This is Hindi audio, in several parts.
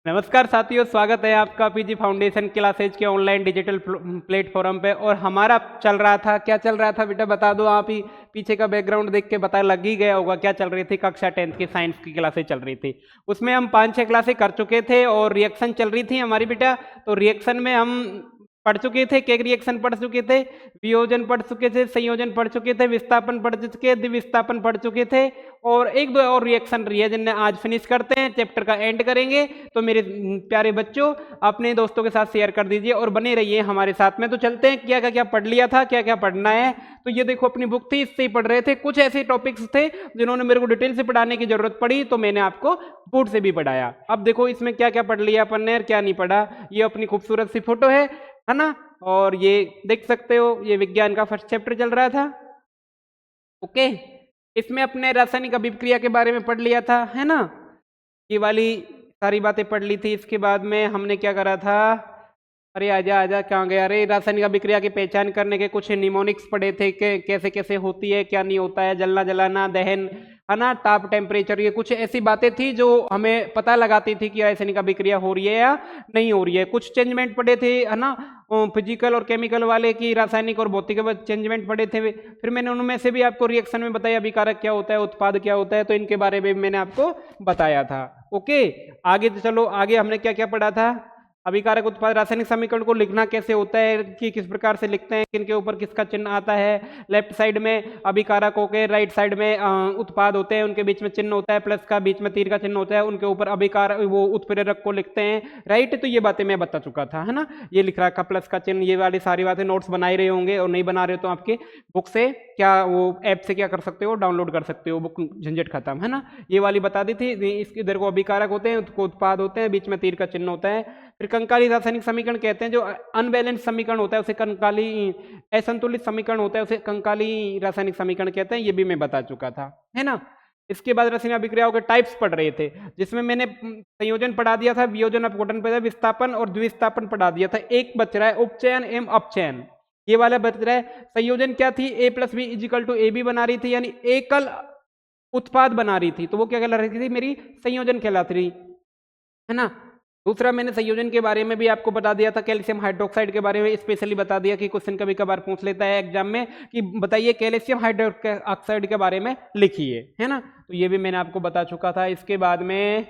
नमस्कार साथियों, स्वागत है आपका पीजी फाउंडेशन क्लासेज के ऑनलाइन डिजिटल प्लेटफॉर्म पे। और हमारा चल रहा था, क्या चल रहा था बेटा बता दो आप ही। पीछे का बैकग्राउंड देख के पता लग ही गया होगा क्या चल रही थी। कक्षा 10th की साइंस की क्लासेज चल रही थी। उसमें हम 5-6 क्लासें कर चुके थे और रिएक्शन चल रही थी हमारी बेटा। तो रिएक्शन में हम पढ़ चुके थे, केक रिएक्शन पढ़ चुके थे, वियोजन पढ़ चुके थे, संयोजन पढ़ चुके थे, विस्थापन पढ़ चुके, द्विविस्थापन पढ़ चुके थे और एक दो और रिएक्शन रही है जिन्हें आज फिनिश करते हैं, चैप्टर का एंड करेंगे। तो मेरे प्यारे बच्चों, अपने दोस्तों के साथ शेयर कर दीजिए और बने रहिए हमारे साथ में। तो चलते हैं, क्या क्या क्या पढ़ लिया था, क्या क्या पढ़ना है। तो ये देखो अपनी बुक थी, इससे ही पढ़ रहे थे। कुछ ऐसे टॉपिक्स थे जिन्होंने मेरे को डिटेल से पढ़ाने की जरूरत पड़ी तो मैंने आपको बोर्ड से भी पढ़ाया। अब देखो इसमें क्या क्या पढ़ लिया अपन ने और क्या नहीं पढ़ा। ये अपनी खूबसूरत सी फोटो है ना। और ये देख सकते हो, ये विज्ञान का फर्स्ट चैप्टर चल रहा था। ओके, इसमें अपने रासायनिक अभिक्रिया के बारे में पढ़ लिया था, है ना। ये वाली सारी बातें पढ़ ली थी। इसके बाद में हमने क्या करा था, अरे आजा आजा कहाँ गया। अरे रासायनिक अभिक्रिया की पहचान करने के कुछ निमोनिक्स पढ़े थे कि कैसे कैसे होती है, क्या नहीं होता है, जलना जलाना, दहन, है ना, ताप, टेम्परेचर। ये कुछ ऐसी बातें थी जो हमें पता लगाती थी कि रासायनिक अभिक्रिया हो रही है या नहीं हो रही है। कुछ चेंजमेंट पढ़े थे, है ना, फिजिकल और केमिकल वाले की, रासायनिक और भौतिक चेंजमेंट पढ़े थे। फिर मैंने उनमें से भी आपको रिएक्शन में बताया अभिकारक क्या होता है, उत्पाद क्या होता है। तो इनके बारे में मैंने आपको बताया था। ओके, आगे चलो, आगे हमने क्या क्या पढ़ा था। अभिकारक उत्पाद रासायनिक समीकरण को लिखना कैसे होता है, कि किस प्रकार से लिखते हैं, किनके ऊपर किसका चिन्ह आता है। लेफ्ट साइड में अभिकारकों के, राइट साइड में उत्पाद होते हैं, उनके बीच में चिन्ह होता है, प्लस का बीच में तीर का चिन्ह होता है, उनके ऊपर अभिकार वो उत्प्रेरक को लिखते हैं। राइट, तो ये बातें मैं बता चुका था, है ना। ये लिख रखा प्लस का चिन्ह, ये वाली सारी बातें नोट्स बना ही रहे होंगे और नहीं बना रहे हो तो आपके बुक से क्या, वो ऐप से क्या कर सकते हो, डाउनलोड कर सकते हो, बुक झंझट खत्म, है ना। ये वाली बता दी थी। इसके इधर को अभिकारक होते हैं, उसको उत्पाद होते हैं, बीच में तीर का चिन्ह होता है। फिर कंकाली रासायनिक समीकरण कहते हैं, जो अनबैलेंस समीकरण होता है उसे कंकाली, असंतुलित समीकरण होता है उसे कंकाली रासायनिक समीकरण कहते हैं। ये भी मैं बता चुका था, है ना। इसके बाद रासायनिक अभिक्रियाओं के टाइप्स पढ़ रहे थे, जिसमें मैंने संयोजन पढ़ा दिया था, वियोजन, अपघटन, विस्थापन और द्विस्थापन पढ़ा दिया था। एक बच रहा है उपचयन एवं अपचयन, ये वाला बच रहा है। संयोजन क्या थी, A plus B equal to A B बना रही थी, यानी एकल उत्पाद बना रही थी, तो वो क्या कहला रही थी, मेरी संयोजन कहलाती रही, है ना। दूसरा मैंने संयोजन के बारे में भी आपको बता दिया था, कैल्शियम हाइड्रोक्साइड के बारे में स्पेशली बता दिया कि क्वेश्चन कभी कभार पूछ लेता है एग्जाम में कि बताइए कैल्शियम हाइड्रोक्साइड के बारे में लिखिए, है ना। तो ये भी मैंने आपको बता चुका था। इसके बाद में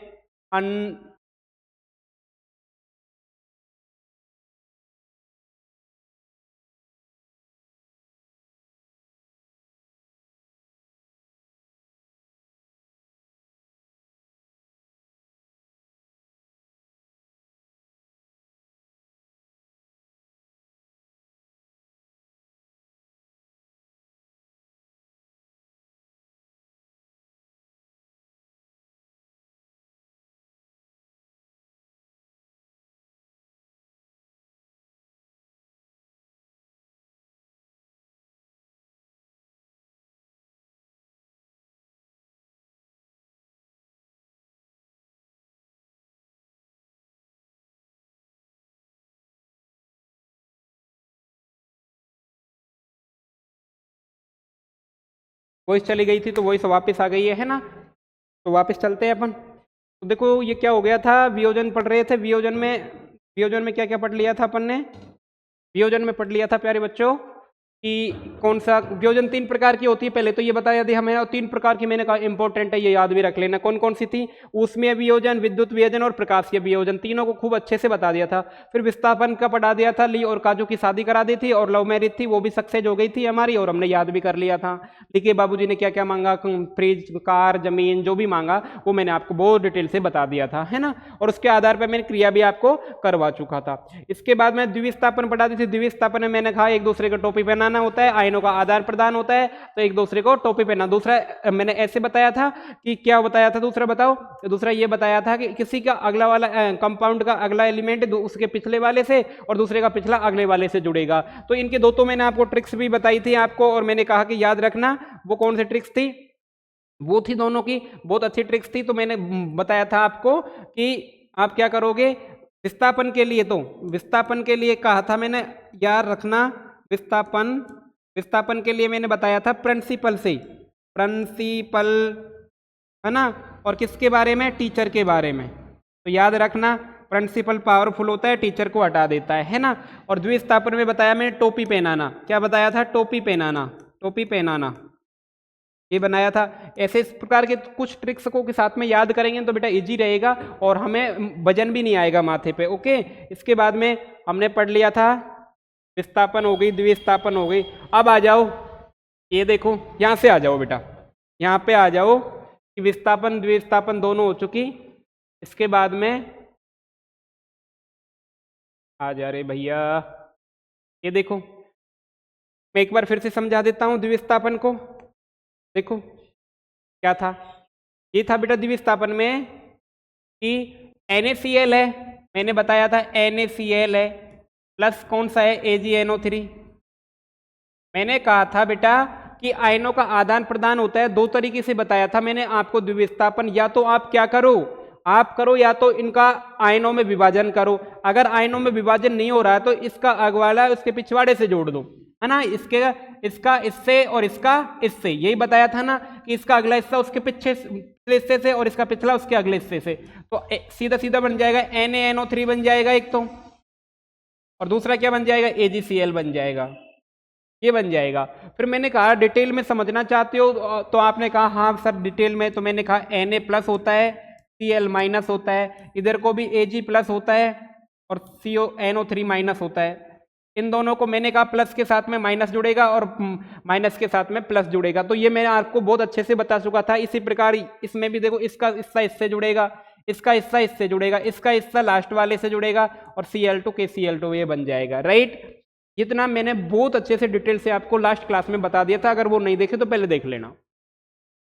वॉइस चली गई थी तो वॉइस वापस आ गई है ना। तो वापस चलते हैं अपन। तो देखो ये क्या हो गया था, वियोजन पढ़ रहे थे। वियोजन में क्या क्या पढ़ लिया था अपन ने। वियोजन में पढ़ लिया था प्यारे बच्चों कि कौन सा वियोजन 3 प्रकार की होती है। पहले तो ये बताया दिया हमें, और 3 प्रकार की मैंने कहा इंपॉर्टेंट है, ये याद भी रख लेना। कौन कौन सी थी, ऊष्मीय वियोजन, विद्युत वियोजन और प्रकाशीय वियोजन। तीनों को खूब अच्छे से बता दिया था। फिर विस्थापन का पढ़ा दिया था, ली और काजू की शादी करा दी थी और लव मैरिज थी, वो भी सक्सेस हो गई थी हमारी और हमने याद भी कर लिया था। ली के बाबूजी ने क्या क्या मांगा, फ्रिज, कार, जमीन, जो भी मांगा वो मैंने आपको बहुत डिटेल से बता दिया था, है ना। और उसके आधार पर मैंने क्रिया भी आपको करवा चुका था। इसके बाद में द्विविस्थापन पढ़ा दी थी। द्विविस्थापन में मैंने कहा एक दूसरे को टोपी पहनाना होता है, आयनों का आदान प्रदान होता है, तो एक दूसरे को टोपी पहना। दूसरा मैंने ऐसे बताया था कि क्या बताया था, दूसरा बताओ। तो दूसरा ये बताया था कि किसी का अगला वाला कंपाउंड का अगला एलिमेंट उसके पिछले वाले से और दूसरे का पिछला अगले वाले से जुड़ेगा। तो इनके दो तो मैंने आपको ट्रिक्स भी बताई थी आपको, और मैंने कहा कि याद रखना वो कौन सी ट्रिक्स थी, वो थी दोनों की बहुत अच्छी ट्रिक्स थी। तो मैंने बताया था आपको कि आप क्या करोगे विस्थापन के लिए। तो विस्थापन के लिए कहा था मैंने, याद रखना, विस्थापन के लिए मैंने बताया था प्रिंसिपल से, प्रिंसिपल, है ना। और किसके बारे में, टीचर के बारे में, तो याद रखना, प्रिंसिपल पावरफुल होता है, टीचर को हटा देता है ना। और द्विस्थापन में बताया मैंने टोपी पहनाना, क्या बताया था? टोपी पहनाना, टोपी पहनाना ये बनाया था। ऐसे इस प्रकार के कुछ ट्रिक्स को के साथ में याद करेंगे तो बेटा इजी रहेगा और हमें वजन भी नहीं आएगा माथे पे। ओके, इसके बाद में हमने पढ़ लिया था विस्थापन हो गई, द्विस्थापन हो गई। अब आ जाओ, ये देखो यहाँ से आ जाओ बेटा, यहाँ पे आ जाओ कि विस्थापन द्विस्थापन दोनों हो चुकी। इसके बाद में आ जा रहे भैया, ये देखो मैं एक बार फिर से समझा देता हूँ द्विस्थापन को। देखो क्या था, ये था बेटा द्विस्थापन में कि NaCl है, मैंने बताया था NaCl है, प्लस कौन सा है? AgNO3। मैंने कहा था बेटा कि आयनों का आदान प्रदान होता है, दो तरीके से बताया था मैंने आपको द्विस्थापन। या तो आप क्या करो, आप करो या तो इनका आयनों में विभाजन करो। अगर आयनों में विभाजन नहीं हो रहा है तो इसका अगवाला उसके पिछवाड़े से जोड़ दो, है ना। इसका इससे और इसका इससे, यही बताया था ना कि इसका अगला हिस्सा उसके पिछले हिस्से से और इसका पिछला उसके अगले हिस्से से। तो सीधा सीधा बन जाएगा NaNO3 बन जाएगा एक तो, और दूसरा क्या बन जाएगा? AgCl बन जाएगा, ये बन जाएगा। फिर मैंने कहा डिटेल में समझना चाहते हो तो आपने कहा हाँ सर डिटेल में, तो मैंने कहा Na प्लस होता है, Cl माइनस होता है, इधर को भी Ag प्लस होता है और NO3 माइनस होता है। इन दोनों को मैंने कहा प्लस के साथ में माइनस जुड़ेगा और माइनस के साथ में प्लस जुड़ेगा, तो ये मैं आपको बहुत अच्छे से बता चुका था। इसी प्रकार इसमें भी देखो, इसका हिस्सा इससे जुड़ेगा, इसका हिस्सा इससे जुड़ेगा, इसका हिस्सा लास्ट वाले से जुड़ेगा और Cl2 KCl2 ये बन जाएगा, राइट। इतना मैंने बहुत अच्छे से डिटेल से आपको लास्ट क्लास में बता दिया था, अगर वो नहीं देखे तो पहले देख लेना।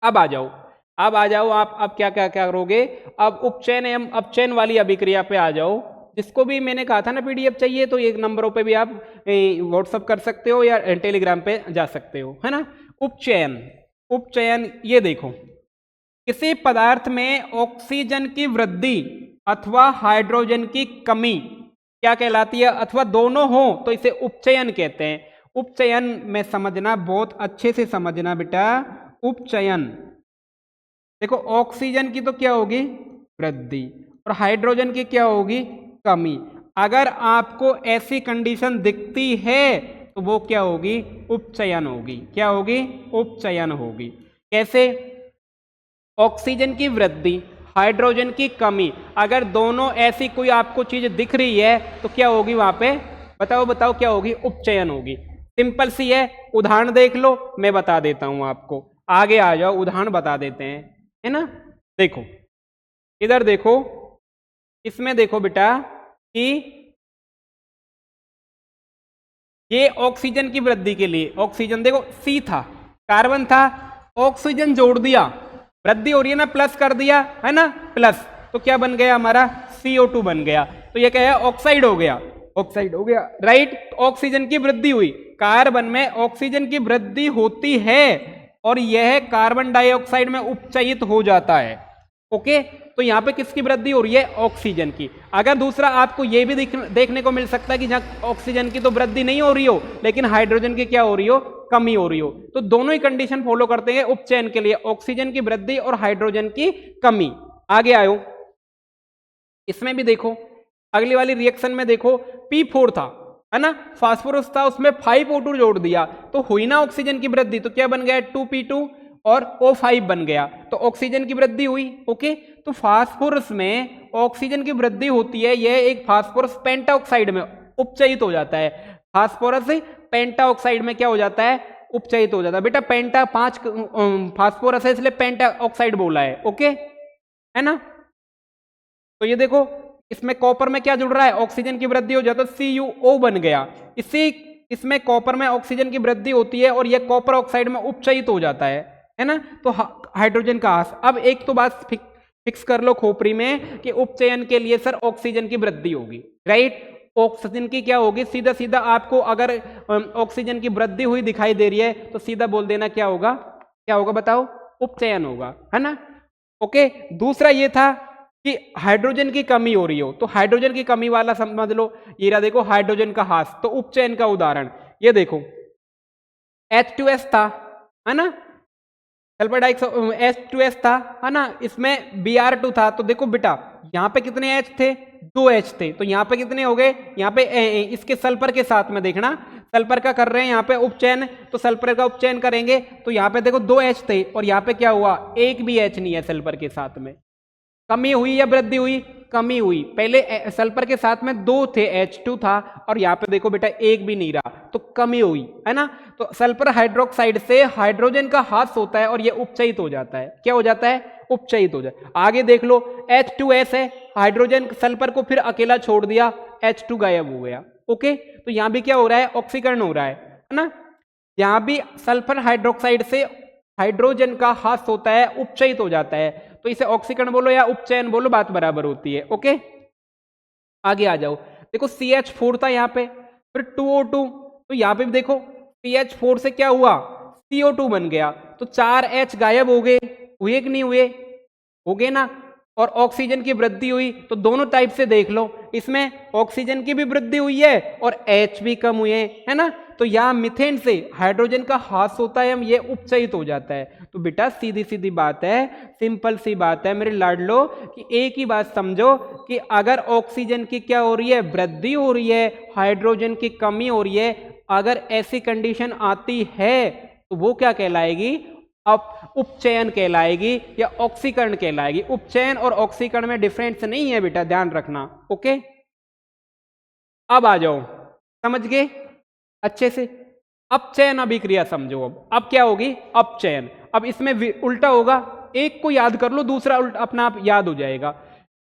अब आ जाओ, अब आ जाओ आप, अब क्या क्या क्या करोगे? अब उपचयन एवं अपचयन वाली अभिक्रिया पे आ जाओ। जिसको भी मैंने कहा था ना PDF चाहिए तो एक नंबरों पे भी आप व्हाट्सअप कर सकते हो या टेलीग्राम पे जा सकते हो, है ना। उपचयन, उपचयन ये देखो, किसी पदार्थ में ऑक्सीजन की वृद्धि अथवा हाइड्रोजन की कमी क्या कहलाती है? अथवा दोनों हो तो इसे उपचयन कहते हैं। उपचयन में समझना, बहुत अच्छे से समझना बेटा। उपचयन देखो, ऑक्सीजन की तो क्या होगी? वृद्धि, और हाइड्रोजन की क्या होगी? कमी। अगर आपको ऐसी कंडीशन दिखती है तो वो क्या होगी? उपचयन होगी। क्या होगी? उपचयन होगी। कैसे? ऑक्सीजन की वृद्धि, हाइड्रोजन की कमी, अगर दोनों ऐसी कोई आपको चीज दिख रही है तो क्या होगी वहां पे? बताओ बताओ क्या होगी? उपचयन होगी। सिंपल सी है, उदाहरण देख लो, मैं बता देता हूं आपको। आगे आ जाओ, उदाहरण बता देते हैं, है ना। देखो इधर देखो, इसमें देखो बेटा कि ये ऑक्सीजन की वृद्धि के लिए, ऑक्सीजन देखो C था, कार्बन था, ऑक्सीजन जोड़ दिया, वृद्धि हो रही है ना, प्लस कर दिया, है ना, प्लस, तो क्या बन गया हमारा? CO2 बन गया। तो ये क्या है? ऑक्साइड हो गया, ऑक्साइड हो गया, राइट। ऑक्सीजन की वृद्धि हुई, कार्बन में ऑक्सीजन की वृद्धि होती है और यह कार्बन डाइऑक्साइड में उपचयित हो जाता है। ओके, तो यहाँ पे किसकी वृद्धि हो रही है? ऑक्सीजन की। अगर दूसरा आपको ये भी देखने को मिल सकता है कि जहाँ ऑक्सीजन की तो वृद्धि नहीं हो रही हो लेकिन हाइड्रोजन की क्या हो रही हो? कमी हो रही हो, तो दोनों ही कंडीशन फॉलो करते हैं उपचयन के लिए, ऑक्सीजन की वृद्धि और हाइड्रोजन की कमी। आगे आयो, इसमें भी देखो, अगली वाली रिएक्शन में देखो, P4 था, है ना, फास्फोरस था, उसमें 5O2 जोड़ दिया तो हुई ना ऑक्सीजन की वृद्धि, तो क्या बन गया? 2P2 और O5 बन गया, तो ऑक्सीजन की वृद्धि हुई। ओके, तो फास्फोरस में ऑक्सीजन की वृद्धि होती है, यह एक फास्फोरस पेंटाऑक्साइड में उपचयित हो जाता है। फास्फोरस पेंटाऑक्साइड में क्या हो जाता है? उपचयित हो जाता है। बेटा पेंटा 5 फास्फोरस है इसलिए पेंटाऑक्साइड बोला है, ओके, है ना। तो ये देखो, इसमें कॉपर में क्या जुड़ रहा है? ऑक्सीजन की वृद्धि हो जाता है, CuO बन गया। इसमें कॉपर में ऑक्सीजन की वृद्धि होती है और यह कॉपर ऑक्साइड में उपचयित हो जाता है ना। तो हाइड्रोजन का आस। अब एक तो बात फिक्स कर लो खोपड़ी में कि उपचयन के लिए सर ऑक्सीजन की वृद्धि होगी, राइट। ऑक्सीजन की क्या होगी? सीधा सीधा आपको अगर ऑक्सीजन की वृद्धि हुई दिखाई दे रही है तो सीधा बोल देना क्या होगा? क्या होगा बताओ? उपचयन होगा, है ना। ओके, दूसरा ये था कि हाइड्रोजन की कमी हो रही हो, तो हाइड्रोजन की कमी वाला समझ लो, ये रहा देखो हाइड्रोजन का हास, तो उपचयन का उदाहरण ये देखो, H2S था, है ना, सल्फर डाइऑक्साइड H2S था, है ना, इसमें Br2 था, तो देखो बेटा यहाँ पे कितने H थे, 2 H थे, तो यहाँ पे कितने हो गए, यहाँ पे इसके सल्फर के साथ में देखना, सल्फर का कर रहे हैं यहाँ पे उपचयन, तो सल्फर का उपचयन करेंगे तो यहाँ पे देखो 2 H थे और यहाँ पे क्या हुआ, एक भी H नहीं है सल्फर के साथ में। कमी हुई या वृद्धि हुई, कमी हुई। पहले सल्फर के साथ में 2 थे, H2 था, और यहाँ पे देखो बेटा एक भी नहीं रहा, तो कमी हुई है ना। तो सल्फर हाइड्रोक्साइड से हाइड्रोजन का ह्रास होता है और ये उपचयित हो जाता है। क्या हो जाता है, उपचयित हो जाए। आगे देख लो H2S है, हाइड्रोजन सल्फर को फिर अकेला छोड़ दिया, H2 गायब हो गया। ओके, तो यहाँ भी क्या हो रहा है, ऑक्सीकरण हो रहा है ना। यहाँ भी सल्फर हाइड्रोक्साइड से हाइड्रोजन का ह्रास होता है, उपचयित हो जाता है, तो इसे ऑक्सीकरण बोलो या उपचयन बोलो, बात बराबर होती है। ओके, आगे आ जाओ। देखो CH4 था यहाँ पे, फिर 2O2, तो यहाँ पे भी देखो CH4 से क्या हुआ, CO2 बन गया, तो 4 H गायब हो गए, हुए कि नहीं हुए, हो गए ना। और ऑक्सीजन की वृद्धि हुई, तो दोनों टाइप से देख लो, इसमें ऑक्सीजन की भी वृद्धि हुई है और H भी कम हुए, है ना। तो यहाँ मीथेन से हाइड्रोजन का ह्रास होता है, ये उपचयित हो जाता है। तो बेटा सीधी सीधी बात है, सिंपल सी बात है मेरे लाडलो, कि एक ही बात समझो कि अगर ऑक्सीजन की क्या हो रही है, वृद्धि हो रही है, हाइड्रोजन की कमी हो रही है, अगर ऐसी कंडीशन आती है तो वो क्या कहलाएगी, अब उपचयन कहलाएगी या ऑक्सीकरण कहलाएगी। उपचयन और ऑक्सीकरण में डिफरेंस नहीं है बेटा, ध्यान रखना। ओके, अब आ जाओ, समझ गए अच्छे से। अपचयन अभिक्रिया समझो। अब क्या होगी, अपचयन। अब इसमें उल्टा होगा, एक को याद कर लो, दूसरा उल्टा अपना आप याद हो जाएगा।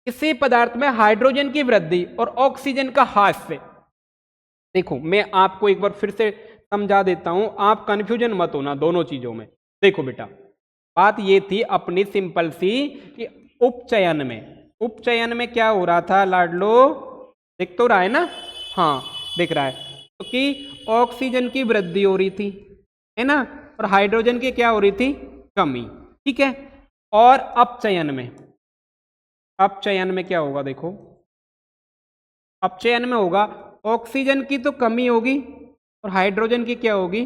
किसी पदार्थ में हाइड्रोजन की वृद्धि और ऑक्सीजन का ह्रास से, देखो मैं आपको एक बार फिर से समझा देता हूं, आप कंफ्यूजन मत होना दोनों चीजों में। देखो बेटा, बात ये थी अपनी सिंपल सी कि उपचयन में क्या हो रहा था लाडलो, दिख तो रहा है ना, हाँ दिख रहा है, तो कि ऑक्सीजन की वृद्धि हो रही थी, है ना, और हाइड्रोजन की क्या हो रही थी, कमी। ठीक है, और अपचयन में क्या होगा, देखो अपचयन में होगा ऑक्सीजन की तो कमी होगी और हाइड्रोजन की क्या होगी,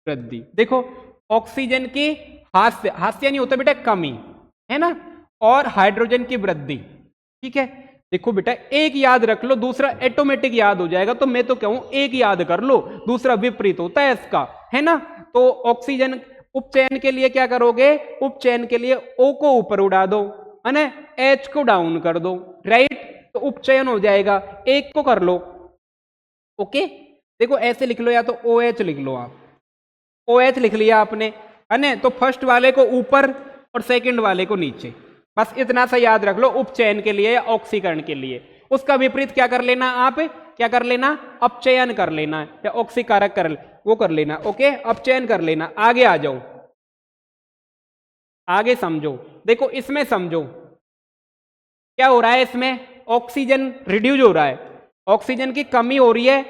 वृद्धि। देखो ऑक्सीजन की हास्य नहीं होता बेटा, कमी, है ना, और हाइड्रोजन की वृद्धि। ठीक है, देखो बेटा एक याद रख लो, दूसरा ऑटोमेटिक याद हो जाएगा, तो मैं तो कहूं एक याद कर लो, दूसरा विपरीत होता है इसका, है ना। तो ऑक्सीजन उपचयन के लिए क्या करोगे, उपचयन के लिए O को ऊपर उड़ा दो, है ना, H को डाउन कर दो, राइट, तो उपचयन हो जाएगा। एक को कर लो, ओके, देखो ऐसे लिख लो, या तो OH लिख लो, आप OH लिख लिया आपने, है ना, तो फर्स्ट वाले को ऊपर और सेकंड वाले को नीचे, बस इतना सा याद रख लो उपचयन के लिए या ऑक्सीकरण के लिए। उसका विपरीत क्या कर लेना, आप क्या कर लेना, अपचयन कर लेना या ऑक्सीकारक वो कर लेना। ओके, अपचयन कर लेना। आगे आ जाओ, आगे समझो। देखो इसमें समझो क्या हो रहा है, इसमें ऑक्सीजन रिड्यूज हो रहा है, ऑक्सीजन की कमी हो रही है,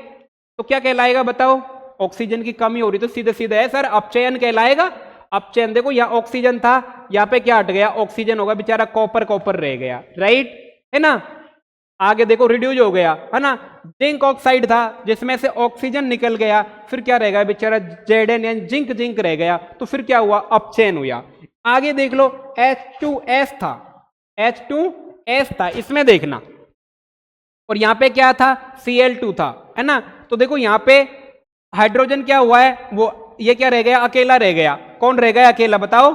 तो क्या कहलाएगा बताओ, ऑक्सीजन की कमी हो रही तो सीधे सीधे है सर अपचयन कहलाएगा। अपचयन देखो यहाँ ऑक्सीजन था, यहाँ पे क्या हट गया, ऑक्सीजन होगा, बेचारा कॉपर रह गया, राइट, है ना। आगे देखो रिड्यूज हो गया, है ना, जिंक ऑक्साइड था जिसमें से ऑक्सीजन निकल गया, फिर क्या रह गया बेचारा, Zn यानी जिंक रह गया, तो फिर क्या हुआ, अपचयन हुआ। आगे देख लो H2S था, H2S था, इसमें देखना, और यहाँ पे क्या था, Cl2 था, है ना। तो देखो यहाँ पे हाइड्रोजन क्या हुआ है, वो ये क्या रह गया, अकेला रह गया। कौन रह गया अकेला बताओ,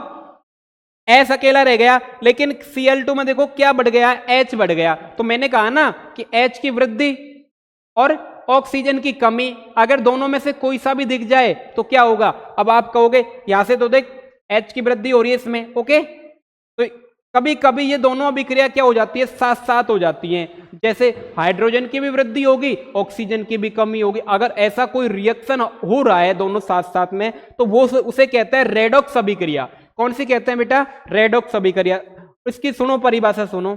S अकेला रह गया, लेकिन Cl2 में देखो क्या बढ़ गया, H बढ़ गया। तो मैंने कहा ना कि H की वृद्धि और ऑक्सीजन की कमी, अगर दोनों में से कोई सा भी दिख जाए तो क्या होगा। अब आप कहोगे यहां से तो देख H की वृद्धि हो रही है इसमें, ओके, तो कभी कभी ये दोनों अभिक्रिया क्या हो जाती है, साथ साथ हो जाती हैं। जैसे हाइड्रोजन की भी वृद्धि होगी, ऑक्सीजन की भी कमी होगी। अगर ऐसा कोई रिएक्शन हो रहा है दोनों साथ साथ में, तो वो उसे कहते हैं रेडॉक्स अभिक्रिया। कौन सी कहते हैं बेटा, रेडॉक्स अभिक्रिया। इसकी सुनो परिभाषा सुनो,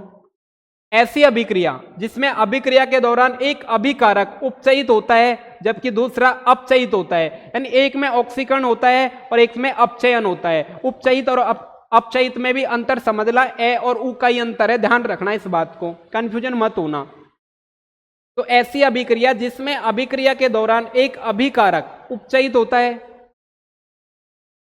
ऐसी अभिक्रिया जिसमें अभिक्रिया के दौरान एक अभिकारक उपचयित होता है जबकि दूसरा अपचयित होता है, यानी एक में ऑक्सीकरण होता है और एक में अपचयन होता है। उपचयित और अपचयित में भी अंतर समझ ला, ए और उ का ही अंतर है, ध्यान रखना इस बात को, कंफ्यूजन मत होना। तो ऐसी अभिक्रिया जिसमें अभिक्रिया के दौरान एक अभिकारक उपचयित होता है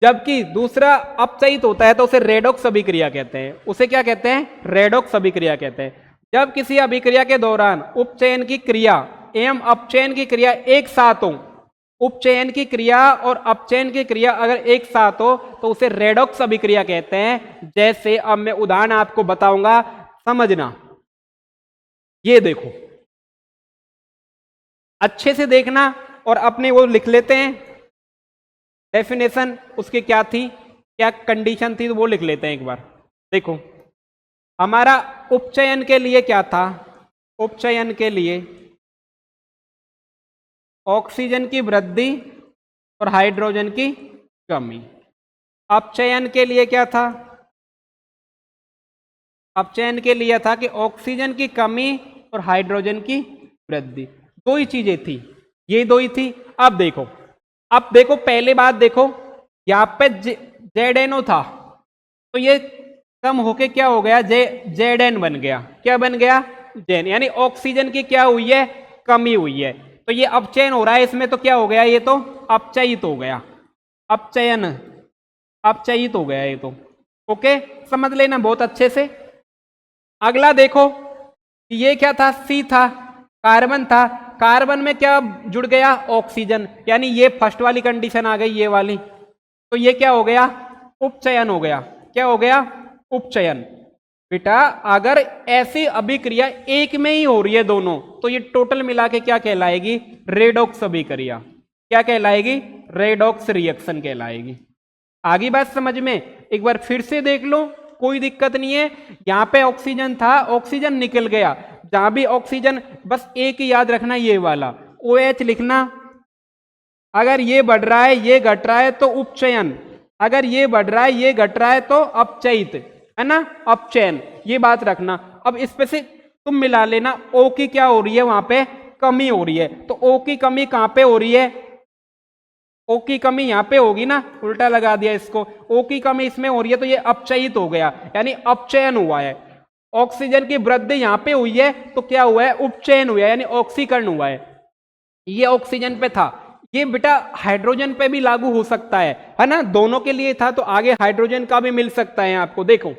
जबकि दूसरा अपचयित होता है, तो उसे रेडॉक्स अभिक्रिया कहते हैं। उसे क्या कहते हैं, रेडॉक्स अभिक्रिया कहते हैं। जब किसी अभिक्रिया के दौरान उपचयन की क्रिया एवं अपचयन की क्रिया एक साथ हो, उपचयन की क्रिया और अपचयन की क्रिया अगर एक साथ हो तो उसे रेडॉक्स अभिक्रिया कहते हैं। जैसे अब मैं उदाहरण आपको बताऊंगा, समझना। ये देखो, अच्छे से देखना और अपने वो लिख लेते हैं डेफिनेशन उसकी क्या थी, क्या कंडीशन थी, तो वो लिख लेते हैं एक बार। देखो हमारा उपचयन के लिए क्या था, उपचयन के लिए ऑक्सीजन की वृद्धि और हाइड्रोजन की कमी। अपचयन के लिए क्या था, अपचयन के लिए था कि ऑक्सीजन की कमी और हाइड्रोजन की वृद्धि, दो ही चीजें थी, ये दो ही थी। अब देखो पहले बात देखो, यहां पे ZNO था तो ये कम होके क्या हो गया, ZN बन गया। क्या बन गया, जेन, यानी ऑक्सीजन की क्या हुई है, कमी हुई है। तो ये अपचयन हो रहा है इसमें, तो क्या हो गया, ये तो अपचयित हो गया, अपचयन अपचयित हो गया ये तो। ओके, समझ लेना बहुत अच्छे से। अगला देखो, ये क्या था, सी था, कार्बन था। कार्बन में क्या जुड़ गया, ऑक्सीजन, यानी ये फर्स्ट वाली कंडीशन आ गई, ये वाली। तो ये क्या हो गया, उपचयन हो गया। क्या हो गया, उपचयन। बेटा अगर ऐसी अभिक्रिया एक में ही हो रही है दोनों, तो ये टोटल मिला के क्या कहलाएगी, रेडॉक्स अभिक्रिया। क्या कहलाएगी, रेडॉक्स रिएक्शन कहलाएगी। आगे बात समझ में, एक बार फिर से देख लो, कोई दिक्कत नहीं है। यहां पे ऑक्सीजन था, ऑक्सीजन निकल गया, जहां भी ऑक्सीजन, बस एक ही याद रखना, ये वाला OH लिखना। अगर ये बढ़ रहा है ये घट रहा है तो उपचयन, अगर ये बढ़ रहा है ये घट रहा है तो अपचयित, है ना, अपचयन, ये बात रखना। अब इसमें से तुम मिला लेना, O की क्या हो रही है, वहां पे कमी हो रही है, तो O की कमी कहां पे हो रही है, O की कमी यहां पे होगी ना, उल्टा लगा दिया इसको, O की कमी इसमें हो रही है तो ये अपचयित हो गया, यानी अपचयन हुआ है। ऑक्सीजन की वृद्धि यहां पे हुई है तो क्या हुआ है, उपचयन हुआ है, यानी ऑक्सीकरण हुआ है। ये ऑक्सीजन पे था, ये बेटा हाइड्रोजन पे भी लागू हो सकता है ना, दोनों के लिए था तो आगे हाइड्रोजन का भी मिल सकता है आपको। देखो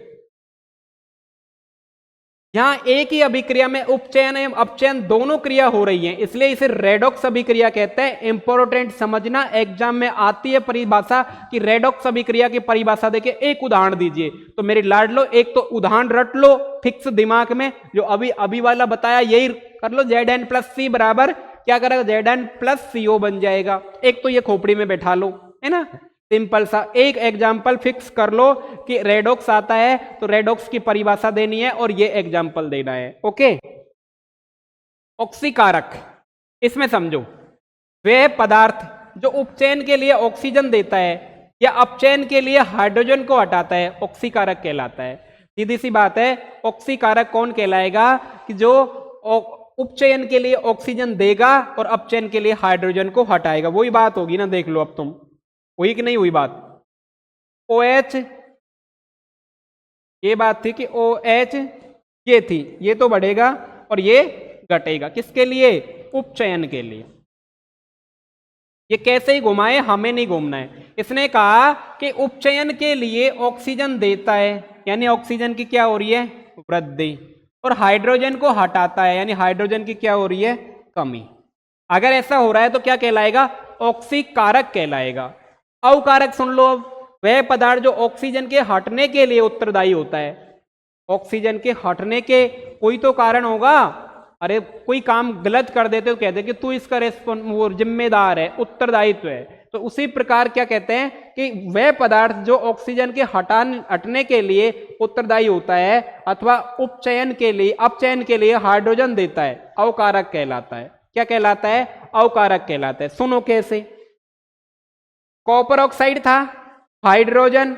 यहां एक ही अभिक्रिया में उपचयन एवं अपचयन दोनों क्रिया हो रही है, इसलिए इसे रेडॉक्स अभिक्रिया कहते हैं। इंपॉर्टेंट समझना, एग्जाम में आती है परिभाषा कि रेडॉक्स अभिक्रिया की परिभाषा देखिए, एक उदाहरण दीजिए। तो मेरी लाड लो, एक तो उदाहरण रट लो फिक्स दिमाग में, जो अभी वाला बताया यही कर लो। Zn+C बराबर क्या करेगा, Zn+CO बन जाएगा। एक तो ये खोपड़ी में बैठा लो, है ना, सिंपल सा एक एग्जाम्पल फिक्स कर लो कि रेडॉक्स आता है तो रेडॉक्स की परिभाषा देनी है और ये एग्जाम्पल देना है। ओके, ऑक्सीकारक, इसमें समझो वह पदार्थ जो उपचयन के लिए ऑक्सीजन देता है या अपचयन के लिए हाइड्रोजन को हटाता है, ऑक्सीकारक कहलाता है। सीधी सी बात है, ऑक्सीकारक कौन कहलाएगा, कि जो उपचयन के लिए ऑक्सीजन देगा और अपचयन के लिए हाइड्रोजन को हटाएगा। वही बात होगी ना, देख लो अब तुम, हुई कि नहीं हुई बात। OH, ये बात थी कि OH ये थी, ये तो बढ़ेगा और ये घटेगा, किसके लिए, उपचयन के लिए। ये कैसे ही घुमाए, हमें नहीं घूमना है। इसने कहा कि उपचयन के लिए ऑक्सीजन देता है, यानी ऑक्सीजन की क्या हो रही है, वृद्धि, और हाइड्रोजन को हटाता है, यानी हाइड्रोजन की क्या हो रही है, कमी। अगर ऐसा हो रहा है तो क्या कहलाएगा, ऑक्सीकारक कहलाएगा। अवकारक सुन लो, अब वह पदार्थ जो ऑक्सीजन के हटने के लिए उत्तरदायी होता है। ऑक्सीजन के हटने के कोई तो कारण होगा, अरे कोई काम गलत कर देते तो कहते कि तू इसका वो जिम्मेदार है, उत्तरदायित्व है। तो उसी प्रकार क्या कहते हैं कि वह पदार्थ जो ऑक्सीजन के हटने के लिए उत्तरदायी होता है अथवा उपचयन के लिए, अपचयन के लिए हाइड्रोजन देता है, अवकारक कहलाता है। क्या कहलाता है, अवकारक कहलाता है। सुनो कैसे, कॉपर ऑक्साइड था, हाइड्रोजन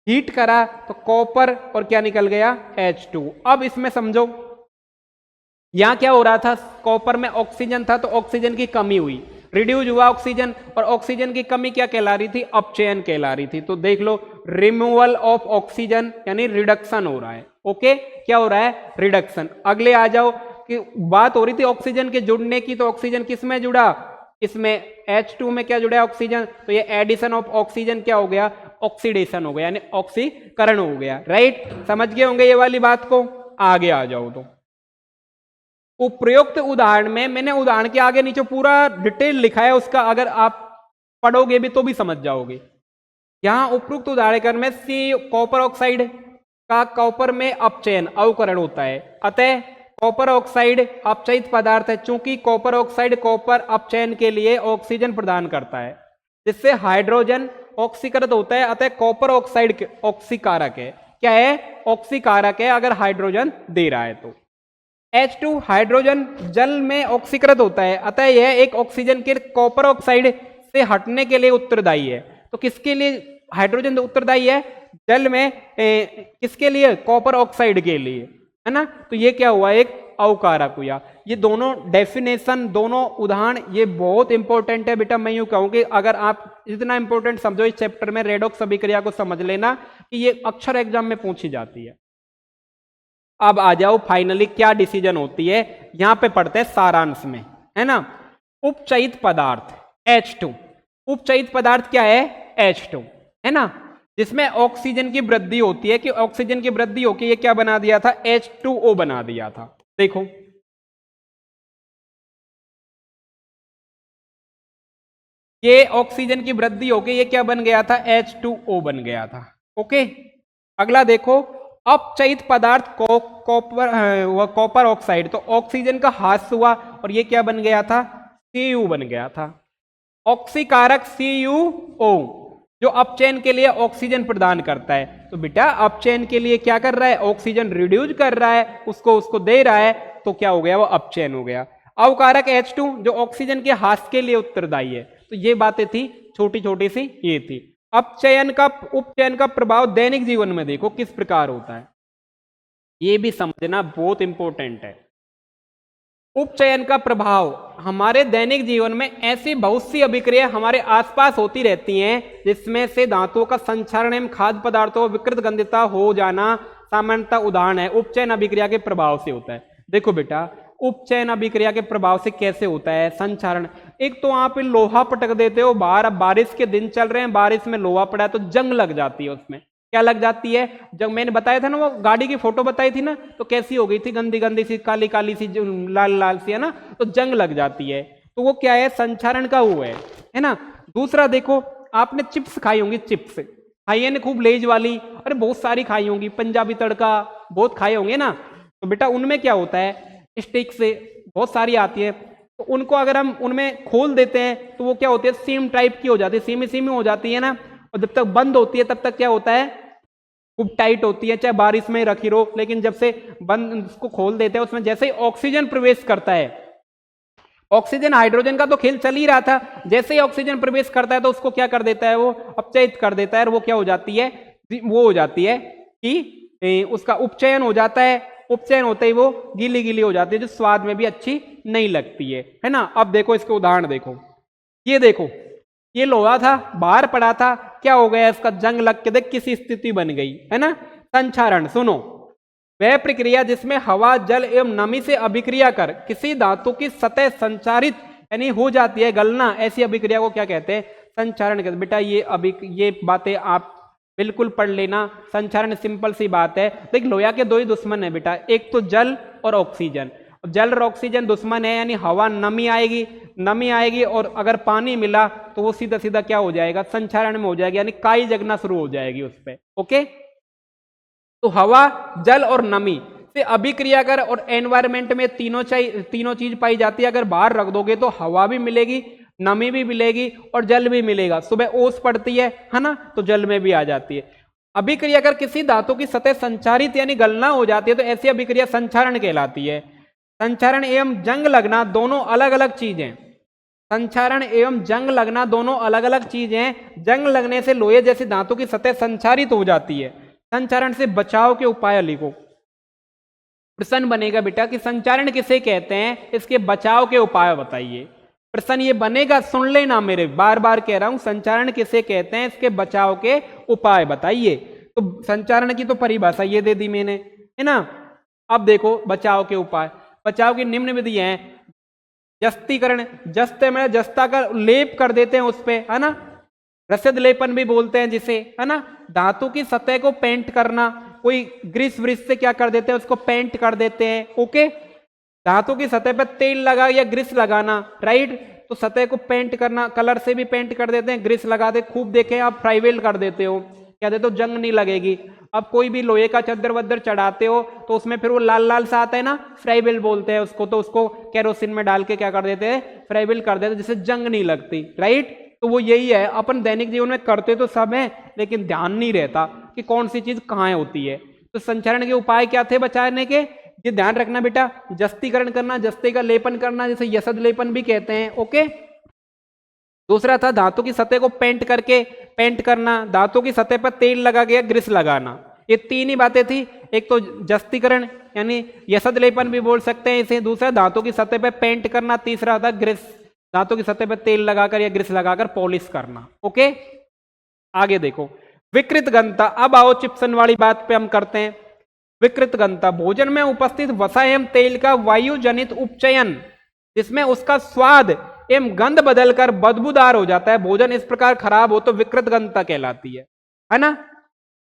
हीट करा तो कॉपर और क्या निकल गया, H2। अब इसमें समझो यहां क्या हो रहा था, कॉपर में ऑक्सीजन था तो ऑक्सीजन की कमी हुई, रिड्यूस हुआ ऑक्सीजन, और ऑक्सीजन की कमी क्या कहला रही थी, अपचयन कहला रही थी। तो देख लो, रिमूवल ऑफ ऑक्सीजन यानी रिडक्शन हो रहा है। ओके, क्या हो रहा है, रिडक्शन। अगले आ जाओ कि बात हो रही थी ऑक्सीजन के जुड़ने की, तो ऑक्सीजन किस में जुड़ा, इसमें H2 में क्या जुड़ा है, ऑक्सीजन। तो ये एडिशन ऑफ ऑक्सीजन क्या हो गया, ऑक्सीडेशन हो गया, यानी ऑक्सीकरण हो गया। राइट, समझ गए होंगे ये वाली बात को। आगे आ जाओ तो उपयुक्त उदाहरण में मैंने उदाहरण के आगे नीचे पूरा डिटेल लिखा है उसका, अगर आप पढ़ोगे भी तो भी समझ जाओगे। यहां उपयुक्त उदाहरण में सी कॉपर ऑक्साइड का कॉपर में अपचयन अवकरण होता है, अतः कॉपर ऑक्साइड अपचयित पदार्थ है। चूंकि कॉपर ऑक्साइड कॉपर अपचयन के लिए ऑक्सीजन प्रदान करता है जिससे हाइड्रोजन ऑक्सीकृत होता है, अतः कॉपर ऑक्साइड ऑक्सीकारक है। क्या है? ऑक्सीकारक है अगर हाइड्रोजन दे रहा है तो। H2 हाइड्रोजन जल में ऑक्सीकृत होता है, अतः यह एक ऑक्सीजन के कॉपर ऑक्साइड से हटने के लिए उत्तरदायी है। तो किसके लिए हाइड्रोजन उत्तरदायी है? जल में किसके लिए? कॉपर ऑक्साइड के लिए, है ना। तो ये क्या हुआ? एक अवकारक हुआ। ये दोनों डेफिनेशन, दोनों उदाहरण ये बहुत इंपॉर्टेंट है बेटा। मैं यूं कहूं कि अगर आप इतना इंपॉर्टेंट समझो इस चैप्टर में, रेडॉक्स अभिक्रिया को समझ लेना कि ये अक्सर एग्जाम में पूछी जाती है। अब आ जाओ फाइनली क्या डिसीजन होती है, यहां पे पढ़ते हैं सारांश में, है ना। उपचयित पदार्थ H2, उपचयित पदार्थ क्या है? H2, है ना, जिसमें ऑक्सीजन की वृद्धि होती है कि ऑक्सीजन की वृद्धि होकर ये क्या बना दिया था? H2O बना दिया था। देखो ये ऑक्सीजन की वृद्धि होकर ये क्या बन गया था? H2O बन गया था। ओके, अगला देखो अपचयित पदार्थ कॉपर ऑक्साइड, तो ऑक्सीजन का ह्रास हुआ और ये क्या बन गया था? Cu बन गया था। ऑक्सीकारक CuO जो अपचयन के लिए ऑक्सीजन प्रदान करता है, तो बेटा अपचयन के लिए क्या कर रहा है? ऑक्सीजन रिड्यूस कर रहा है, उसको दे रहा है, तो क्या हो गया? वो अपचयन हो गया। अवकारक H2 जो ऑक्सीजन के ह्रास के लिए उत्तरदायी है। तो ये बातें थी, छोटी छोटी सी ये थी। उपचयन का प्रभाव दैनिक जीवन में देखो किस प्रकार होता है, ये भी समझना बहुत इंपॉर्टेंट है। उपचयन का प्रभाव हमारे दैनिक जीवन में ऐसी बहुत सी अभिक्रिया हमारे आसपास होती रहती हैं जिसमें से धातुओं का संक्षारण एवं खाद्य पदार्थों विकृत गंधिता हो जाना सामान्यतः उदाहरण है। उपचयन अभिक्रिया के प्रभाव से होता है। देखो बेटा उपचयन अभिक्रिया के प्रभाव से कैसे होता है संक्षारण? एक तो आप लोहा पटक देते हो बाहर, अब बारिश के दिन चल रहे हैं, बारिश में लोहा पड़ा है तो जंग लग जाती है उसमें। क्या लग जाती है? जब मैंने बताया था ना, वो गाड़ी की फोटो बताई थी ना, तो कैसी हो गई थी? गंदी गंदी सी, काली काली सी, लाल लाल सी, है ना, तो जंग लग जाती है। तो वो क्या है? संक्षारण का वो है ना। दूसरा देखो, आपने चिप्स खाई होंगी, चिप्स खाई है ना, खूब लेज वाली, अरे बहुत सारी खाई होंगी, पंजाबी तड़का बहुत खाए होंगे ना। तो बेटा उनमें क्या होता है? स्टिक से बहुत सारी आती है, तो उनको अगर हम उनमें खोल देते हैं तो वो क्या होती है? सीम टाइप की हो जाती है, सीमी सीमी हो जाती है ना। और जब तक बंद होती है तब तक क्या होता है? खूब टाइट होती है, चाहे बारिश में रखी रहो। लेकिन जब से बंद उसको खोल देते हैं, उसमें जैसे ही ऑक्सीजन प्रवेश करता है, ऑक्सीजन हाइड्रोजन का तो खेल चल ही रहा था, जैसे ही ऑक्सीजन प्रवेश करता है तो उसको क्या कर देता है? वो अपचयित कर देता है। और वो क्या हो जाती है? वो हो जाती है कि उसका उपचयन हो जाता है। उपचयन होते ही वो गीली गीली हो जाती है, जो स्वाद में भी अच्छी नहीं लगती है ना। अब देखो इसके उदाहरण देखो, ये देखो ये लोहा था, बाहर पड़ा था, क्या हो गया? इसका जंग लग के देख किसी स्थिति बन गई, है ना। संक्षारण सुनो, वह प्रक्रिया जिसमें हवा जल एवं नमी से अभिक्रिया कर किसी धातु की सतह संचारित यानी हो जाती है, गलना, ऐसी अभिक्रिया को क्या कहते हैं? संक्षारण कहते हैं। बेटा ये बातें आप बिल्कुल पढ़ लेना। संक्षारण सिंपल सी बात है। देख लोहा के दो ही दुश्मन है बेटा, एक तो जल और ऑक्सीजन। जल और ऑक्सीजन दुश्मन है, यानी हवा नमी आएगी और अगर पानी मिला तो वो सीधा सीधा क्या हो जाएगा? संक्षारण में हो जाएगा, यानी काई जगना शुरू हो जाएगी उस पर। ओके, तो हवा जल और नमी से अभिक्रिया कर और एनवायरमेंट में तीनों चीज पाई जाती है। अगर बाहर रख दोगे तो हवा भी मिलेगी, नमी भी मिलेगी और जल भी मिलेगा। सुबह ओस पड़ती है ना, तो जल में भी आ जाती है। अभिक्रिया कर किसी धातु की सतह संचारित यानी गलना हो जाती है, तो ऐसी अभिक्रिया संक्षारण कहलाती है। संक्षारण एवं जंग लगना दोनों अलग अलग चीजें। संक्षारण एवं जंग लगना दोनों अलग अलग चीजें। जंग लगने से लोहे जैसी धातु की सतह संचारित हो जाती है। संचारण से बचाव के उपाय लिखो। प्रश्न बनेगा बेटा कि संचारण किसे कहते हैं, इसके बचाव के उपाय बताइए। प्रश्न ये बनेगा, सुन लेना मेरे, बार बार कह रहा हूं, संचारण किसे कहते हैं, इसके बचाव के उपाय बताइए। तो संचारण की तो परिभाषा ये दे दी मैंने, है ना। अब देखो बचाव के उपाय। बचाव की निम्न विधि है। जस्तीकरण, जस्ते में जस्ता का लेप कर देते हैं उस पे, है ना, रसद लेपन भी बोलते हैं जिसे, है ना। धातु की सतह को पेंट करना, कोई ग्रीस व्रिस से क्या कर देते हैं? उसको पेंट कर देते हैं। ओके, धातु की सतह पर तेल लगा या ग्रीस लगाना, राइट। तो सतह को पेंट करना, कलर से भी पेंट कर देते हैं, ग्रीस लगाते, खूब देखें आप फ्राईवेल कर देते हो, क्या देते हो, जंग नहीं लगेगी। अब कोई भी लोहे का चद्दर वद्दर चढ़ाते हो तो उसमें फिर वो लाल लाल सा आता है ना, फ्राईवेल बोलते हैं उसको, तो उसको केरोसिन में डाल के क्या कर देते हैं, फ्राईवेल कर देते हैं, जिससे जंग नहीं लगती, राइट। तो वो यही है, अपन दैनिक जीवन में करते तो सब है, लेकिन ध्यान नहीं रहता कि कौन सी चीज कहाँ होती है। तो संचरण के उपाय क्या थे बचाने के, ये ध्यान रखना बेटा, जस्तीकरण करना, जस्ते का लेपन करना, जैसे यसद लेपन भी कहते हैं, ओके। दूसरा था धातु की सतह को पेंट करना, धातु की सतह पर तेल लगा के ग्रीस लगाना। ये तीन ही बातें थी, एक तो जस्तीकरण यानी यसद लेपन भी बोल सकते हैं इसे, दूसरा धातु की सतह पर पेंट करना, तीसरा था ग्रीस, धातु की सतह पर तेल लगाकर या ग्रीस लगाकर पॉलिश करना, ओके। आगे देखो विकृत घनता। अब आओ चिप्सन वाली बात पे हम करते हैं। विकृत घनता, भोजन में उपस्थित वसा एवं तेल का वायु जनित उपचयन, जिसमें उसका स्वाद एवं गंध बदलकर बदबूदार हो जाता है, भोजन इस प्रकार खराब हो तो विकृत घनता कहलाती है ना।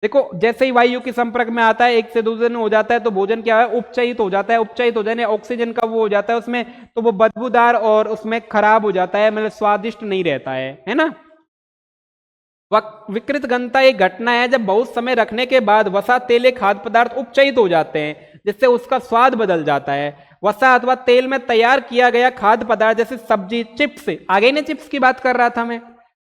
देखो जैसे ही वायु के संपर्क में आता है, एक से दूसरे में हो जाता है, तो भोजन क्या है, उपचयित हो जाता है, उपचयित हो जाने ऑक्सीजन का वो हो जाता है उसमें, तो वो बदबूदार और उसमें खराब हो जाता है, मतलब स्वादिष्ट नहीं रहता है ना। विकृत घनता एक घटना है जब बहुत समय रखने के बाद वसा, तेल, खाद्य पदार्थ उपचयित हो जाते हैं, जिससे उसका स्वाद बदल जाता है। वसा अथवा तेल में तैयार किया गया खाद्य पदार्थ जैसे सब्जी, चिप्स, आगे ने चिप्स की बात कर रहा था मैं,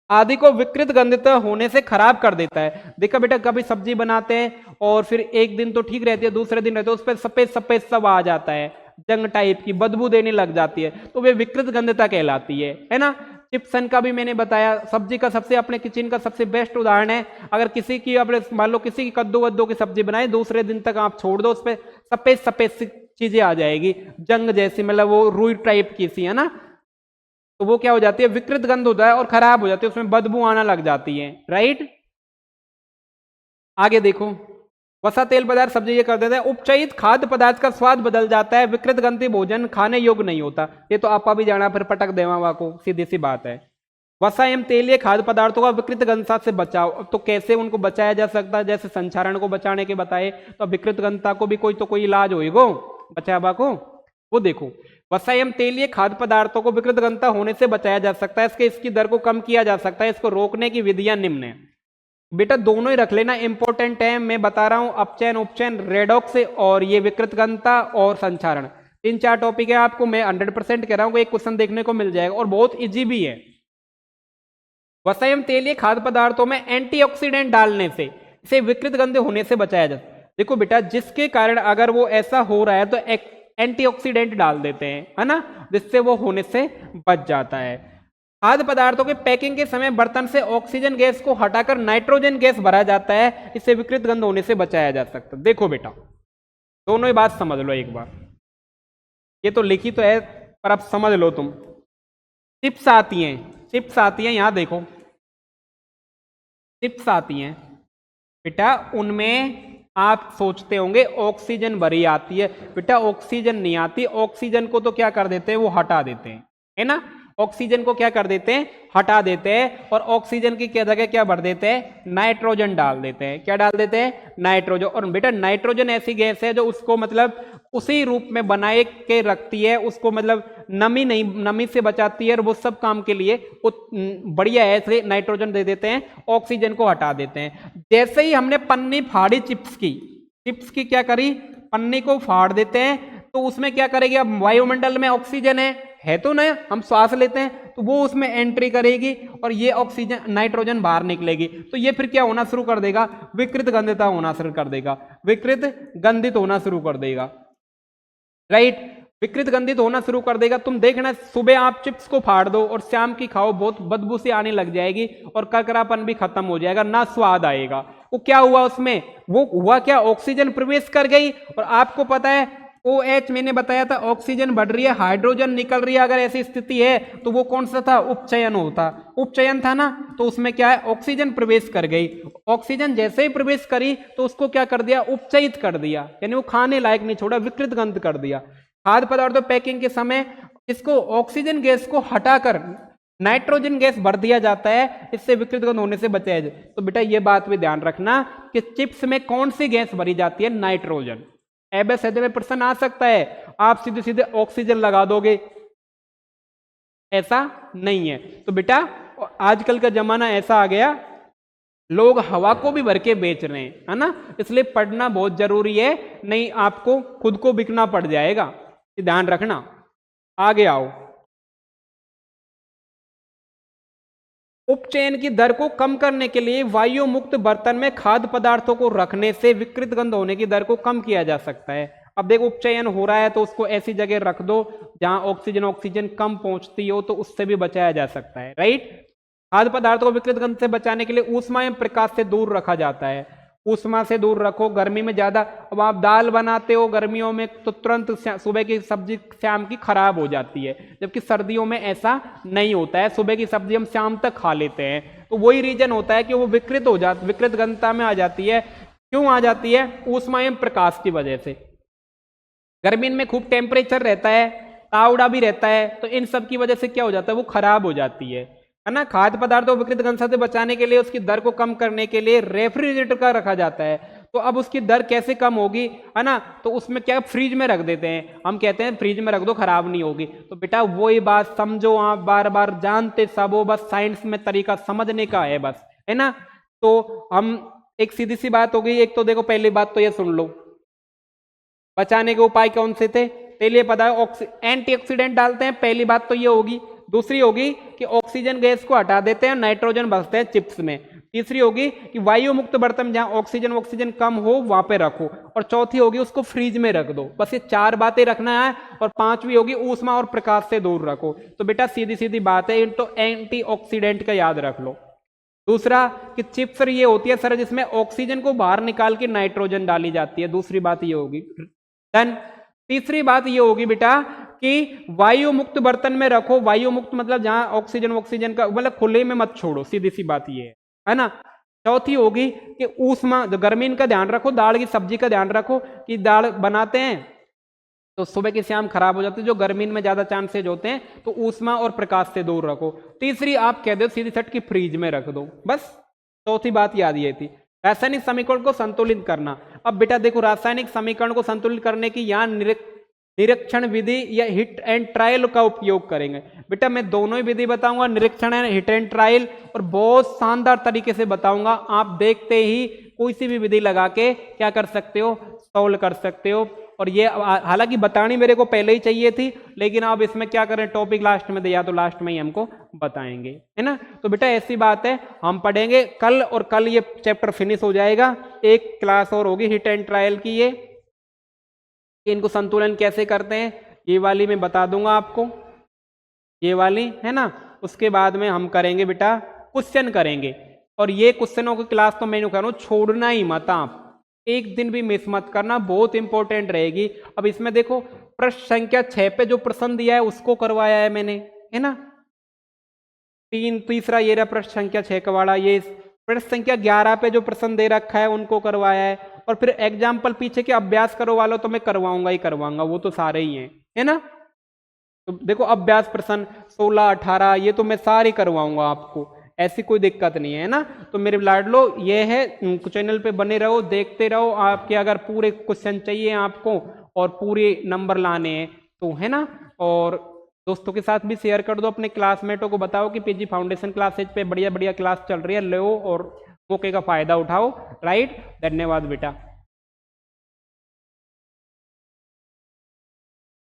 आदि को विकृत गंधित होने से खराब कर देता है। देखा बेटा, कभी सब्जी बनाते हैं और फिर एक दिन तो ठीक रहती है, दूसरे दिन रहते है उस पर सफेद सफेद सब आ जाता है, जंग टाइप की बदबू देने लग जाती है, तो वे विकृत गंधता कहलाती है ना। चिप्सन का भी मैंने बताया, सब्जी का सबसे अपने किचन का सबसे बेस्ट उदाहरण है। अगर किसी की अपने मान लो किसी की कद्दू वद्दू की सब्जी बनाए, दूसरे दिन तक आप छोड़ दो, उस पर सफेद सफेद चीजें आ जाएगी, जंग जैसी, मतलब वो रुई टाइप की सी, है ना। तो वो क्या हो जाती है, विकृत गंध होता है और खराब हो जाती है, उसमें बदबू आना लग जाती है, राइट। आगे देखो, वसा, तेल पदार्थ, सब्जी ये कर देते हैं, उपचयित खाद्य पदार्थ का स्वाद बदल जाता है, विकृत गंधी भोजन खाने योग्य नहीं होता। ये तो आपा भी जाना, फिर पटक देवा को, सीधी सी बात है। वसा एवं तेलीय खाद्य पदार्थों का विकृत गंधता से बचाव, तो कैसे उनको बचाया जा सकता है, जैसे संचारण को बचाने के बताए, तो विकृत गंधता को भी कोई इलाज होएगो बचावा को। वो देखो, वसा एवं तेलीय खाद्य पदार्थों को विकृत गंधता होने से बचाया जा सकता है, इसकी दर को कम किया जा सकता है। इसको रोकने की विधियां निम्न है बेटा, दोनों ही रख लेना, इंपॉर्टेंट है, मैं बता रहा हूं, अपचयन उपचयन, रेडॉक्स और ये विकृत गंधता और संचारण, 3-4 टॉपिक है, आपको मैं 100% कह रहा हूं, एक क्वेश्चन देखने को मिल जाएगा और बहुत इजी भी है। वसा एवं तेलीय खाद्य पदार्थों में एंटीऑक्सीडेंट डालने से इसे विकृत गंध होने से बचाया जाता है। देखो बेटा, जिसके कारण अगर वो ऐसा हो रहा है तो एंटीऑक्सीडेंट डाल देते हैं, है ना, जिससे वो होने से बच जाता है। खाद्य पदार्थों के पैकिंग के समय बर्तन से ऑक्सीजन गैस को हटाकर नाइट्रोजन गैस भरा जाता है, इससे विकृत गंध होने से बचाया जा सकता है। देखो बेटा, दोनों ही बात समझ लो एक बार, ये तो लिखी तो है पर अब समझ लो तुम। चिप्स आती हैं, यहां देखो, चिप्स आती हैं बेटा, उनमें आप सोचते होंगे ऑक्सीजन भरी आती है, बेटा ऑक्सीजन नहीं आती, ऑक्सीजन को तो क्या कर देते हैं, वो हटा देते हैं, है ना। ऑक्सीजन को क्या कर देते हैं, हटा देते हैं, और ऑक्सीजन की क्या जगह क्या भर देते हैं, नाइट्रोजन डाल देते हैं। क्या डाल देते हैं, नाइट्रोजन। और बेटा नाइट्रोजन ऐसी गैस है जो उसको मतलब उसी रूप में बनाए के रखती है, उसको मतलब नमी से बचाती है, और वो सब काम के लिए बढ़िया है, इसलिए नाइट्रोजन दे देते हैं, ऑक्सीजन को हटा देते हैं। जैसे ही हमने पन्नी फाड़ी चिप्स की क्या करी, पन्नी को फाड़ देते हैं, तो उसमें क्या करेगी, अब वायुमंडल में ऑक्सीजन है तो ना, हम श्वास लेते हैं तो वो उसमें एंट्री करेगी और ये ऑक्सीजन नाइट्रोजन बाहर निकलेगी, तो ये फिर क्या होना शुरू कर देगा, विकृत गंधिता होना शुरू कर देगा, विकृत गंधित होना शुरू कर देगा, राइट। विकृत गंधित होना शुरू कर देगा। तुम देखना, सुबह आप चिप्स को फाड़ दो और शाम की खाओ, बहुत बदबू सी आने लग जाएगी और करकरापन भी खत्म हो जाएगा, ना स्वाद आएगा। वो क्या हुआ उसमें, वो हुआ क्या, ऑक्सीजन प्रवेश कर गई, और आपको पता है OH मैंने बताया था, ऑक्सीजन बढ़ रही है, हाइड्रोजन निकल रही है, अगर ऐसी स्थिति है तो वो कौन सा था, उपचयन होता, उपचयन था ना। तो उसमें क्या है, ऑक्सीजन प्रवेश कर गई, ऑक्सीजन जैसे ही प्रवेश करी तो उसको क्या कर दिया, उपचयित कर दिया, यानी वो खाने लायक नहीं छोड़ा, विकृत गंध कर दिया। खाद्य पदार्थों पैकिंग के समय इसको ऑक्सीजन गैस को हटाकर नाइट्रोजन गैस भर दिया जाता है, इससे विकृत गंध होने से बचाया जाए। तो बेटा ये बात भी ध्यान रखना कि चिप्स में कौन सी गैस भरी जाती है, नाइट्रोजन, ABCD में प्रश्न आ सकता है, आप सीधे सीधे ऑक्सीजन लगा दोगे, ऐसा नहीं है। तो बेटा आजकल का जमाना ऐसा आ गया, लोग हवा को भी भर के बेच रहे हैं, है ना, इसलिए पढ़ना बहुत जरूरी है, नहीं आपको खुद को बिकना पड़ जाएगा, ये ध्यान रखना। आगे आओ। उपचयन की दर को कम करने के लिए वायु मुक्त बर्तन में खाद्य पदार्थों को रखने से विकृत गंध होने की दर को कम किया जा सकता है। अब देखो उपचयन हो रहा है तो उसको ऐसी जगह रख दो जहां ऑक्सीजन कम पहुंचती हो, तो उससे भी बचाया जा सकता है, राइट। खाद्य पदार्थों को विकृत गंध से बचाने के लिए ऊष्मा एवं प्रकाश से दूर रखा जाता है। ऊष्मा से दूर रखो, गर्मी में ज्यादा, अब आप दाल बनाते हो गर्मियों में तो तुरंत सुबह की सब्जी शाम की खराब हो जाती है, जबकि सर्दियों में ऐसा नहीं होता है, सुबह की सब्जी हम शाम तक खा लेते हैं। तो वही रीजन होता है कि वो विकृत गंधता में आ जाती है। क्यों आ जाती है? ऊष्मा एवं प्रकाश की वजह से। गर्मी में खूब टेम्परेचर रहता है, तावड़ा भी रहता है, तो इन सब की वजह से क्या हो जाता है, वो खराब हो जाती है ना। खाद्य पदार्थों को विकृत गंध से बचाने के लिए उसकी दर को कम करने के लिए रेफ्रिजरेटर का रखा जाता है। तो अब उसकी दर कैसे कम होगी, है ना, तो उसमें क्या फ्रिज में रख देते हैं, हम कहते हैं फ्रिज में रख दो खराब नहीं होगी। तो बेटा वही बात समझो, आप बार बार जानते सब हो, बस साइंस में तरीका समझने का है बस, है ना। तो हम एक सीधी सी बात हो गई। एक तो देखो पहली बात तो ये सुन लो, बचाने के उपाय कौन से थे, तेलीय पदार्थ एंटीऑक्सीडेंट डालते हैं, पहली बात तो ये होगी। दूसरी होगी कि ऑक्सीजन गैस को हटा देते हैं, नाइट्रोजन बचते हैं चिप्स में। तीसरी होगी कि वायु मुक्त बर्तन जहां ऑक्सीजन कम हो वहां पे रखो। और चौथी होगी उसको फ्रीज में रख दो। बस ये 4 बातें रखना है। और पांचवी होगी ऊष्मा और प्रकाश से दूर रखो। तो बेटा सीधी सीधी बात है, तो एंटीऑक्सीडेंट का याद रख लो। दूसरा कि चिप्स ये होती है सर जिसमें ऑक्सीजन को बाहर निकाल के नाइट्रोजन डाली जाती है, दूसरी बात ये होगी। देन तीसरी बात ये होगी बेटा कि वायु मुक्त बर्तन में रखो। वायु मुक्त मतलब जहां ऑक्सीजन का मतलब खुले में मत छोड़ो, सीधी सी बात ये है ना। चौथी होगी कि ऊष्मा, गर्मी का ध्यान रखो, दाल की सब्जी का ध्यान रखो कि दाल बनाते हैं तो सुबह की शाम खराब हो जाती है, जो गर्मी में ज्यादा चांसेज होते हैं, तो ऊष्मा और प्रकाश से दूर रखो। तीसरी आप कह दो सीधी सट की फ्रीज में रख दो, बस चौथी बात याद ये थी। रासायनिक समीकरण को संतुलित करना। अब बेटा देखो रासायनिक समीकरण को संतुलित करने की यहाँ निरीक्षण विधि या हिट एंड ट्रायल का उपयोग करेंगे। बेटा मैं दोनों ही विधि बताऊंगा, निरीक्षण एंड हिट एंड ट्रायल, और बहुत शानदार तरीके से बताऊंगा। आप देखते ही कोई सी भी विधि लगा के क्या कर सकते हो, सॉल्व कर सकते हो। और ये हालांकि बतानी मेरे को पहले ही चाहिए थी, लेकिन अब इसमें क्या करें, टॉपिक लास्ट में दिया तो लास्ट में ही हमको बताएंगे, है ना। तो बेटा ऐसी बात है, हम पढ़ेंगे कल, और कल ये चैप्टर फिनिश हो जाएगा। एक क्लास और होगी हिट एंड ट्रायल की, ये इनको संतुलन कैसे करते हैं ये वाली मैं बता दूंगा आपको, ये वाली है ना। उसके बाद में हम करेंगे बेटा क्वेश्चन करेंगे, और ये क्वेश्चनों की क्लास तो मैं कह रहा हूँ छोड़ना ही मत, आप एक दिन भी मिस मत करना, बहुत इंपॉर्टेंट रहेगी। अब इसमें देखो प्रश्न संख्या 6 पे जो प्रश्न दिया है उसको करवाया है मैंने, है ना। तीसरा ये रहा प्रश्न संख्या 6 का वाला, ये प्रश्न संख्या 11 पे जो प्रश्न दे रखा है उनको करवाया है। और फिर एग्जाम्पल पीछे के अभ्यास करो वालों तो मैं करवाऊंगा ही करवाऊंगा, वो तो सारे ही हैं, है ना। तो देखो अभ्यास प्रश्न 16, 18 ये तो मैं सारे करवाऊंगा आपको, ऐसी कोई दिक्कत नहीं है ना। तो मेरे लाडलो ये है, चैनल पे बने रहो, देखते रहो। आपके अगर पूरे क्वेश्चन चाहिए आपको और पूरे नंबर लाने हैं तो, है ना। और दोस्तों के साथ भी शेयर कर दो, अपने क्लासमेटों को बताओ कि पीजी फाउंडेशन क्लासेज पे बढ़िया बढ़िया क्लास चल रही है, लो और मौके का फायदा उठाओ, राइट। धन्यवाद बेटा।